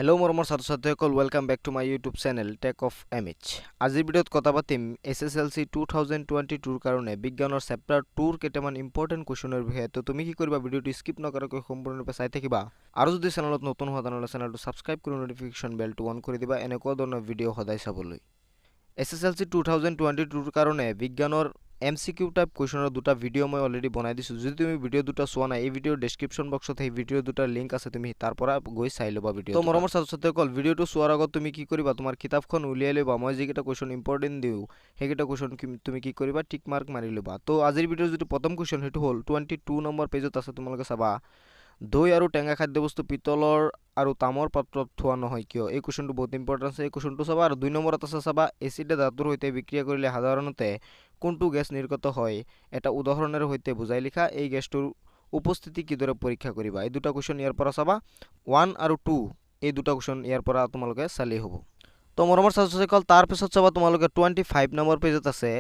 Hello মৰমৰ ছাত্ৰ ছাত্ৰীসকল welcome back to my YouTube channel tech of MH. আজিৰ ভিডিঅ'ত কথা পাতিম এছএছএলসি 2022 কাৰণে বিজ্ঞানৰ চেপ্টাৰ 2ৰ কেইটামান ইম্পৰ্টেন্ট কোৱেশ্যনৰ বিষয়ে। তো তুমি কি কৰিবা, ভিডিঅ'টো স্কিপ নকৰাকৈ সম্পূৰ্ণৰূপে চাই থাকিবা আৰু যদি চেনেলত নতুন হোৱা তেনেহ'লে চেনেলটো সাবস্ক্ৰাইব কৰি নটিফিকেশন বেলটো অন কৰি দিবা এনেকুৱা ধৰণৰ ভিডিঅ' সদায় চাবলৈ। এছএছএলসি 2022 কাৰণে বিজ্ঞানৰ MCQ টাইপ কোৱেশ্যনৰ দুটা ভিডিঅ' মই অলৰেডি বনাই দিছো। যদি তুমি ভিডিঅ' দুটা চোৱা নাই, এই ভিডিঅ'ৰ ডেসক্ৰিপচন বক্সত এই ভিডিঅ' দুটাৰ লিংক আছে, তুমি তাৰ পৰা গৈ চাই ল'বা ভিডিঅ'। তো মৰমৰ ছাত্ৰ ছাত্ৰীসকল, ভিডিঅ'টো চোৱাৰ আগত তুমি কি কৰিবা, তোমাৰ কিতাপখন উলিয়াই ল'বা। মই যিকেইটা কোৱেশ্যন ইম্পৰ্টেন্ট দিওঁ সেইকেইটা কোৱেশ্যন তুমি কি কৰিবা, টিক মাৰ্ক মাৰি ল'বা। তো আজিৰ ভিডিঅ'ৰ যিটো প্ৰথম কোৱেশ্যন সেইটো হ'ল 22 নম্বৰ পেজত আছে, তোমালোকে চাবা। দৈ আৰু টেঙা খাদ্যবস্তু পিতলৰ আৰু তামৰ পাত্ৰত থোৱা নহয় কিয়? এই কোৱেশ্যনটো বহুত ইম্পৰ্টেন্ট আছে, এই কোৱেশ্যনটো চাবা। আৰু 2 নম্বৰত আছে চাবা, এচিডে ধাতুৰ সৈতে বিক্ৰিয়া কৰিলে সাধাৰণতে কোনটো গেছ নিৰ্গত হয়? এটা উদাহৰণৰ সৈতে বুজাই লিখা। এই গেছটোৰ উপস্থিতি কিদৰে পৰীক্ষা কৰিবা? এই দুটা কোৱেশ্যন ইয়াৰ পৰা চাবা। 1 আৰু 2 এই দুটা কোৱেশ্যন ইয়াৰ পৰা তোমালোকে চালেই হ'ব। তো মৰমৰ ছাত্ৰ ছাত্ৰীসকল, তাৰ পিছত চাবা তোমালোকে 25 নম্বৰ পেজত আছে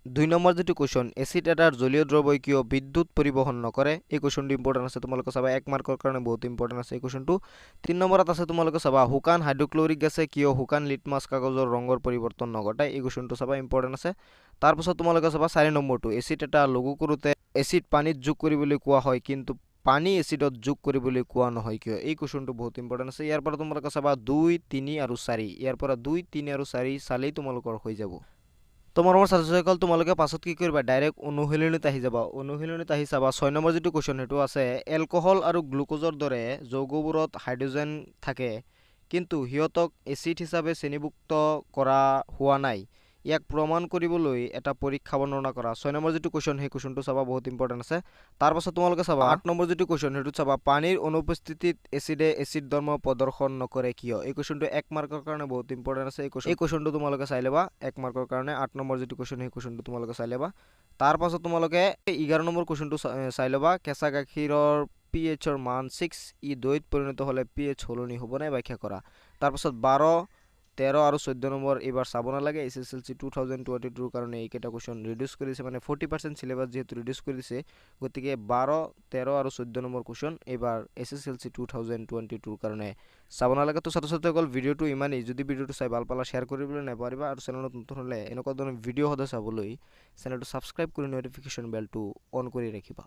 2 নম্বৰ যেটো কোৱেশ্যন, এচিড এটাৰ জলীয় দ্ৰব্যই কিয় বিদ্যুৎ পৰিবহন নকৰে? এই কোৱেশ্যনটো ইম্পৰ্টেন্ট আছে, তোমালোকে চাবা। 1 মাৰ্কৰ কাৰণে বহুত ইম্পৰ্টেন্ট আছে এই কোৱেশ্যনটো। 3 নম্বৰত আছে, তোমালোকে চাবা শুকান হাইড্ৰক্লৰিক গেছে কিয় শুকান লিটমাছ কাগজৰ ৰঙৰ পৰিৱৰ্তন নঘটায়? এই কোৱেশ্যনটো চাবা, ইম্পৰ্টেন্ট আছে। তাৰ পিছত তোমালোকে চাবা 4 নম্বৰটো, এচিড এটা লঘু কৰোতে এচিড পানীত যোগ কৰিবলৈ কোৱা হয় কিন্তু পানী এচিডত যোগ কৰিবলৈ কোৱা নহয় কিয়? এই কোৱেশ্যনটো বহুত ইম্পৰ্টেন্ট আছে। ইয়াৰ পৰা তোমালোকে চাবা 2, 3 আৰু 4, ইয়াৰ পৰা 2, 3 আৰু 4 চালেই তোমালোকৰ হৈ যাব। তো মৰমৰ ছাত্ৰ ছাত্ৰীসকল, তোমালোকে পাছত কি কৰিবা, ডাইৰেক্ট অনুশীলনীত আহি যাবা। অনুশীলনীত আহি চাবা 6 নম্বৰ যেটো কোৱেশ্যন সেইটো আছে, এলকহল আৰু গ্লুকোজৰ দৰে যৌগবোৰত হাইড্ৰজেন থাকে কিন্তু সিহঁতক এচিড হিচাপে শ্ৰেণীভুক্ত কৰা হোৱা নাই, ইয়াক প্ৰমাণ কৰিবলৈ এটা পৰীক্ষা বৰ্ণনা কৰা। 6 নম্বৰ যেটো কোৱেশ্যন সেই কোৱেশ্যনটো চাবা, বহুত ইম্পৰ্টেন্ট আছে। তাৰ পাছত তোমালোকে চাবা 8 নম্বৰ যেটো কোৱেশ্যন সেইটো চাবা, পানীৰ অনুপস্থিতিত এচিডে এচিড ধৰ্ম প্ৰদৰ্শন নকৰে কিয়? এই কোৱেশ্যনটো 1 মাৰ্কৰ কাৰণে বহুত ইম্পৰ্টেন্ট আছে। এই কোৱেশ্যনটো তোমালোকে চাই ল'বা 1 মাৰ্কৰ কাৰণে। 8 নম্বৰ যেটো কোৱেশ্যন সেই কোৱেশ্যনটো তোমালোকে চাই ল'বা। তাৰ পাছত তোমালোকে 11 নম্বৰ কোৱেশ্যনটো চাই ল'বা, কেঁচা গাখীৰৰ pH ৰ মান 6, ই দৈত পৰিণত হ'লে pH সলনি হ'ব নাই ব্যাখ্যা কৰা। তাৰ পাছত 12, 13 আৰু 14 নম্বৰ এইবাৰ চাব নালাগে। এছএছএলসি 2022 কাৰণে এইকেইটা কোৱেশ্যন ৰিডিউস কৰিছে, মানে 40% সিলেবাস যেহেতু ৰিডিউস কৰিছে, গতিকে 12, 13 আৰু 14 নম্বৰ কোৱেশ্যন এইবাৰ এছএছএলসি 2022 কাৰণে চাব নালাগে। তো ছাত্ৰ ছাত্ৰীসকল, ভিডিঅ'টো ইমানেই। যদি ভিডিঅ'টো চাই ভাল পালা শ্বেয়াৰ কৰিবলৈ নাপাহৰিবা আৰু চেনেলত নতুন হ'লে এনেকুৱা ধৰণৰ ভিডিঅ' সদায় চাবলৈ চেনেলটো সাবস্ক্ৰাইব কৰি নটিফিকেশন বেলটো অন কৰি ৰাখিবা।